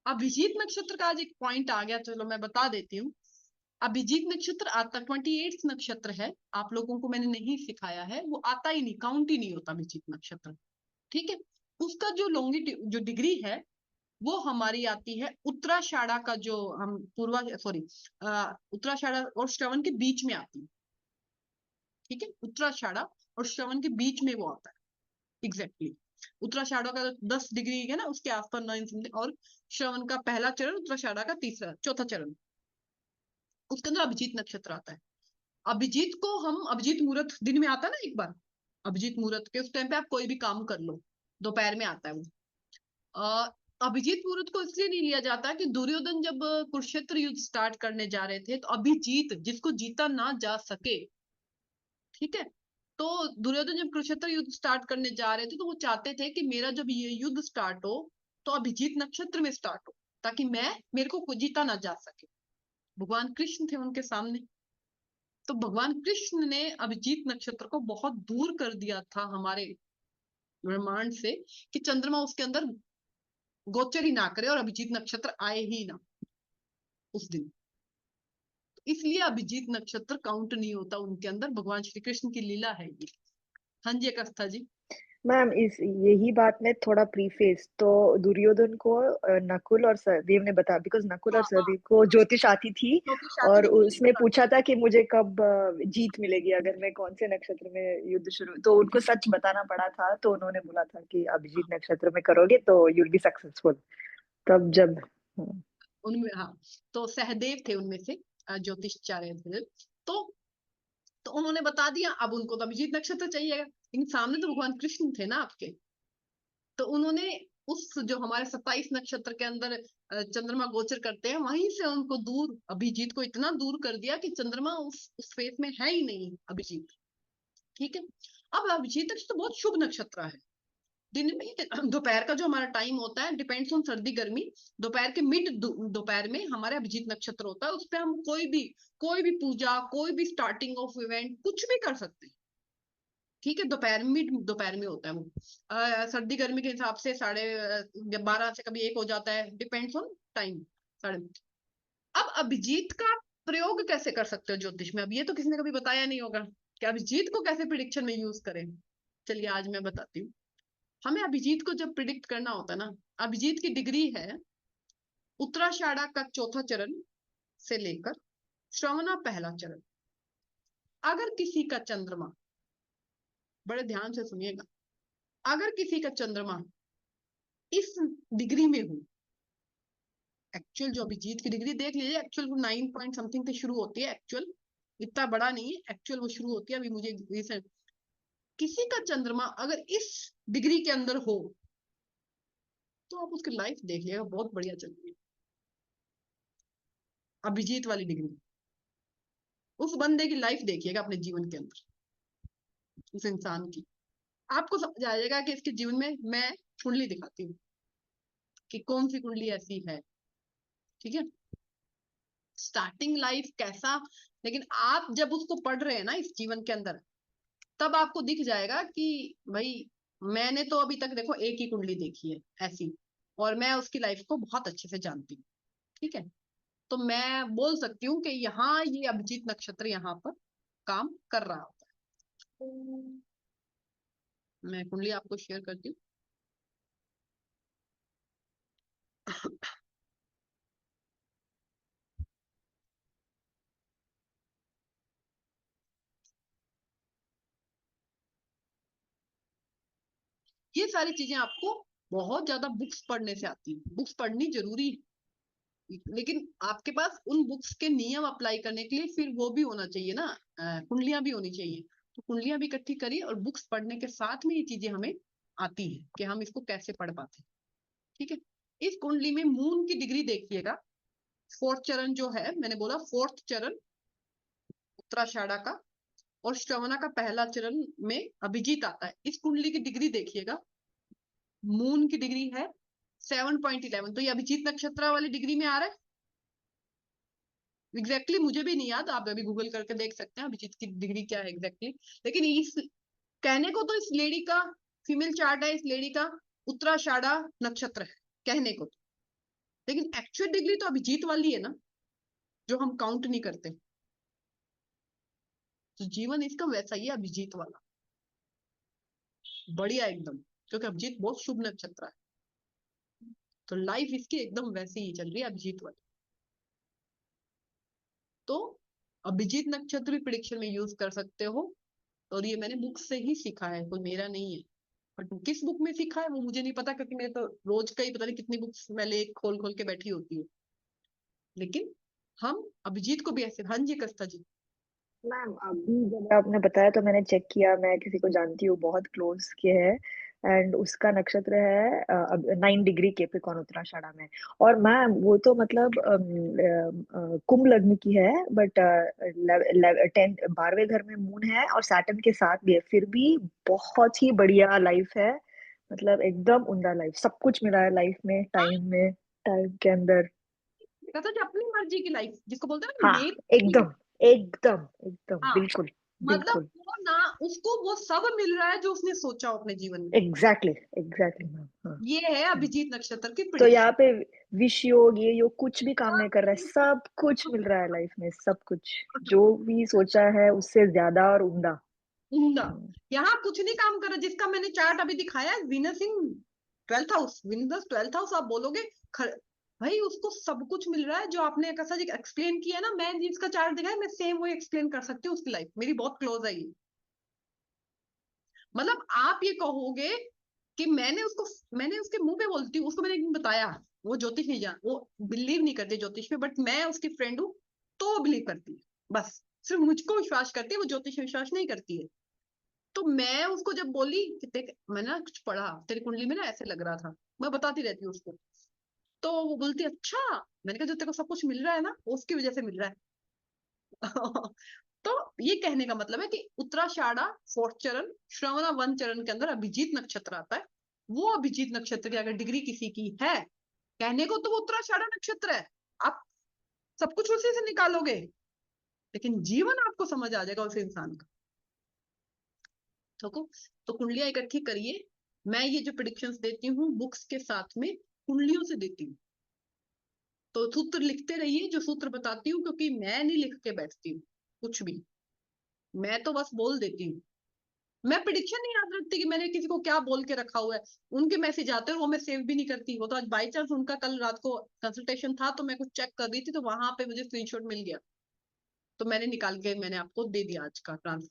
अभिजीत नक्षत्र का आज एक पॉइंट आ गया, चलो मैं बता देती हूँ। अभिजीत नक्षत्र आता 28 नक्षत्र है, आप लोगों को मैंने नहीं सिखाया है, वो आता ही नहीं, काउंट ही नहीं होता अभिजीत नक्षत्र। ठीक है। उसका जो लॉन्गिट्यूड जो डिग्री है वो हमारी आती है उत्तराषाढ़ा का, जो हम पूर्वा सॉरी उत्तराषाढ़ा और श्रवण के बीच में आती है। ठीक है, उत्तराषाढ़ा और श्रवण के बीच में वो आता है एग्जैक्टली। उत्तराषाढ़ा का 10 डिग्री है ना, उसके आसपास 9 समथिंग, और श्रवण का पहला चरण, उत्तराषाढ़ा का चौथा चरण, उसके अंदर अभिजीत नक्षत्र आता है। अभिजीत को हम अभिजीत मुहूर्त दिन में आता है ना एक बार, अभिजीत मुहूर्त के उस टाइम पे आप कोई भी काम कर लो, दोपहर में आता है वो। अ, अभिजीत मुहूर्त को इसलिए नहीं लिया जाता कि दुर्योधन जब कुरुक्षेत्र युद्ध स्टार्ट करने जा रहे थे, तो अभिजीत जिसको जीता ना जा सके, ठीक है, तो दुर्योधन जब कुरुक्षेत्र युद्ध स्टार्ट करने जा रहे थे तो वो चाहते थे कि मेरा जब ये युद्ध स्टार्ट हो तो अभिजीत नक्षत्र में स्टार्ट हो, ताकि मेरे को जीता ना जा सके। भगवान कृष्ण थे उनके सामने, तो भगवान कृष्ण ने अभिजीत नक्षत्र को बहुत दूर कर दिया था हमारे ब्रह्मांड से, कि चंद्रमा उसके अंदर गोचर ही ना करे और अभिजीत नक्षत्र आए ही ना उस दिन। तो इसलिए अभिजीत नक्षत्र काउंट नहीं होता उनके अंदर, भगवान श्री कृष्ण की लीला है ये। हाँ जी अवस्था जी। मैम इस यही बात में थोड़ा प्रीफेस तो दुर्योधन को नकुल और सहदेव ने बताया, बिकॉज नकुल और हाँ हाँ, सहदेव को ज्योतिष आती थी क्योंकि शादी और थी तो उसने पूछा था कि मुझे कब जीत मिलेगी अगर मैं कौन से नक्षत्र में युद्ध शुरू, तो उनको सच बताना पड़ा था, तो उन्होंने बोला था कि अभिजीत नक्षत्र में करोगे तो यूल बी सक्सेसफुल। तब जब हाँ। उनमें, हाँ, तो सहदेव थे उनमें से, ज्योतिषाचार्य थे। तो उन्होंने बता दिया, अब उनको तो अभिजीत नक्षत्र चाहिएगा, लेकिन सामने तो भगवान कृष्ण थे ना आपके। तो उन्होंने उस जो हमारे 27 नक्षत्र के अंदर चंद्रमा गोचर करते हैं, वहीं से उनको दूर, अभिजीत को इतना दूर कर दिया कि चंद्रमा उस फेस में है ही नहीं अभिजीत। ठीक है। अब अभिजीत नक्षत्र तो बहुत शुभ नक्षत्र है। दिन में दोपहर का जो हमारा टाइम होता है, डिपेंड्स ऑन सर्दी गर्मी, दोपहर के मिड दोपहर में हमारे अभिजीत नक्षत्र होता है, उस पर हम कोई भी पूजा, कोई भी स्टार्टिंग ऑफ इवेंट कुछ भी कर सकते हैं। ठीक है, दोपहर मिड दोपहर में होता है वो। सर्दी गर्मी के हिसाब से 12:30 से कभी 1 हो जाता है, डिपेंड्स ऑन टाइम। साढ़े अब अभिजीत का प्रयोग कैसे कर सकते हो ज्योतिष में, अब ये तो किसी ने कभी बताया नहीं होगा कि अभिजीत को कैसे प्रिडिक्शन में यूज करें। चलिए आज मैं बताती हूँ। हमें अभिजीत को जब प्रिडिक्ट करना होता है ना, अभिजीत की डिग्री है उत्तराषाढ़ा का चौथा चरण से लेकर श्रवणा पहला चरण। अगर किसी का चंद्रमा, बड़े ध्यान से सुनिएगा, अगर किसी का चंद्रमा इस डिग्री में हो, एक्चुअल जो अभिजीत की डिग्री देख लीजिए, एक्चुअल वो 9 पॉइंट समथिंग से शुरू होती है, एक्चुअल इतना बड़ा नहीं है, एक्चुअल वो शुरू होती है अभी मुझे रिसेंट। किसी का चंद्रमा अगर इस डिग्री के अंदर हो, तो आप उसकी लाइफ देख लिएगा, बहुत बढ़िया चल रही है अभिजीत वाली डिग्री। उस बंदे की लाइफ देखिएगा अपने जीवन के अंदर, उस इंसान की, आपको समझ आ जाएगा कि इसके जीवन में, मैं कुंडली दिखाती हूँ कि कौन सी कुंडली ऐसी है। ठीक है, स्टार्टिंग लाइफ कैसा, लेकिन आप जब उसको पढ़ रहे हैं ना इस जीवन के अंदर, तब आपको दिख जाएगा कि भाई मैंने तो अभी तक देखो एक ही कुंडली देखी है ऐसी, और मैं उसकी लाइफ को बहुत अच्छे से जानती हूँ। ठीक है, तो मैं बोल सकती हूँ कि यहाँ ये अभिजीत नक्षत्र यहाँ पर काम कर रहा होता है। मैं कुंडली आपको शेयर करती हूँ। ये सारी चीजें आपको बहुत ज्यादा बुक्स पढ़ने से आती है, बुक्स पढ़नी जरूरी है, लेकिन आपके पास उन बुक्स के नियम अप्लाई करने के लिए फिर वो भी होना चाहिए ना, कुंडलियां भी होनी चाहिए। तो कुंडलियां भी इकट्ठी करिए, और बुक्स पढ़ने के साथ में ये चीजें हमें आती है कि हम इसको कैसे पढ़ पाते हैं। ठीक है, इस कुंडली में मून की डिग्री देखिएगा। फोर्थ चरण जो है, मैंने बोला फोर्थ चरण उत्तराषाढ़ा का, और श्रवणा का पहला चरण में अभिजीत आता है। इस कुंडली की डिग्री देखिएगा, मून की डिग्री है 7.11, तो ये अभिजीत नक्षत्र वाली डिग्री में आ रहा है एग्जैक्टली। मुझे भी नहीं याद, आप अभी गूगल करके देख सकते हैं अभिजीत की डिग्री क्या है एग्जैक्टली। लेकिन इस कहने को तो इस लेडी का फीमेल चार्ट है, इस लेडी का उत्तराषाढ़ा नक्षत्र है कहने को तो, लेकिन एक्चुअल डिग्री तो अभिजीत वाली है ना, जो हम काउंट नहीं करते। तो जीवन इसका वैसा ही है, अभिजीत वाला, बढ़िया एकदम, क्योंकि अभिजीत बहुत शुभ नक्षत्र है। तो लाइफ इसकी एकदम वैसी ही चल रही है, अभिजीत वाली। तो अभिजीत नक्षत्र भी प्रिडिक्शन में यूज कर सकते हो, और ये मैंने बुक से ही सीखा है, कोई मेरा नहीं है। बट किस बुक में सीखा है वो मुझे नहीं पता, क्योंकि मैं तो रोज का ही पता नहीं कितनी बुक्स मैं ले खोल खोल के बैठी होती हूँ। लेकिन हम अभिजीत को भी ऐसे, हाँ जी कस्ता जी। मैम अभी जब आपने बताया तो मैंने चेक किया, मैं किसी को जानती हूँ बहुत क्लोज के है, एंड उसका नक्षत्र है 9 डिग्री कैप्रिकॉर्न उत्तराषाढ़ा में। और मैम वो तो मतलब कुंभ लग्न की है, बट 12वें घर में मून है और सैटर्न के साथ भी है, फिर भी बहुत ही बढ़िया लाइफ है। मतलब एकदम उम्दा लाइफ, सब कुछ मिला है लाइफ में टाइम के अंदर। कहता जी अपनी मर्जी की लाइफ, जिसको बोलते हैं ना हाँ, मेरी। एकदम एकदम एकदम हाँ, बिल्कुल मतलब बिल्कुल। वो ना, उसको वो सब मिल रहा है जो उसने सोचा हो अपने जीवन में। एग्जैक्टली एग्जैक्टली मैम, हाँ। ये है हाँ। अभिजीत नक्षत्र की तो यहाँ प्रिडिक्शन। पे विश योग ये योग कुछ भी काम नहीं कर रहा है, सब कुछ मिल रहा है लाइफ में, सब कुछ जो भी सोचा है उससे ज्यादा और उम्दा। उम्दा। हम्म, यहाँ कुछ नहीं काम कर रहा, जिसका मैंने चार्ट अभी दिखाया है, वीनस इन 12th house, Venus 12th house, आप बोलोगे भाई उसको सब कुछ मिल रहा है जो आपने कैसा जी एक्सप्लेन किया ना, मैं जिसका चार्ट दिखाया मैं सेम वही एक्सप्लेन कर सकती हूँ, उसकी लाइफ मेरी बहुत क्लोज है ये। मतलब आप ये कहोगे कि मैंने उसके मुंह पे बोलती हूँ, उसको मैंने एक दिन बताया, वो ज्योतिष नहीं जान, वो बिलीव नहीं करती ज्योतिष में, बट मैं उसकी फ्रेंड हूँ, तो वो बिलीव करती है। बस सिर्फ मुझको विश्वास करती है, वो ज्योतिष में विश्वास नहीं करती है। तो मैं उसको जब बोली कि देख मैंने ना कुछ पढ़ा तेरी कुंडली में ना ऐसे लग रहा था, मैं बताती रहती हूँ उसको, तो वो बोलती अच्छा। मैंने कहा जो तेरे को सब कुछ मिल रहा है ना, वो उसकी वजह से मिल रहा है। तो ये कहने का मतलब है कि उत्तराषाढ़ा 4th चरण, श्रवणा 1 चरण के अंदर अभिजीत नक्षत्र आता है। वो अभिजीत नक्षत्र की अगर डिग्री किसी की है, कहने को तो वो उत्तराषाढ़ा नक्षत्र है, आप सब कुछ उसी से निकालोगे, लेकिन जीवन आपको समझ आ जाएगा उस इंसान का। ठीक। तो कुंडलियां इकट्ठी करिए। मैं ये जो प्रिडिक्शंस देती हूँ बुक्स के साथ में कुंडलियों से देती हूँ। तो सूत्र लिखते रहिए जो सूत्र बताती हूँ, क्योंकि मैं नहीं लिख के बैठती हूँ कुछ भी, मैं तो बस बोल देती हूँ। मैं प्रिडिक्शन नहीं याद रखती कि मैंने किसी को क्या बोल के रखा हुआ है। उनके मैसेज आते हैं वो मैं सेव भी नहीं करती, वो तो आज बाई चांस उनका कल रात को कंसल्टेशन था, तो मैं कुछ चेक कर रही थी, तो वहां पे मुझे स्क्रीनशॉट मिल गया, तो मैंने निकाल के मैंने आपको दे दिया आज का ट्रांसफर।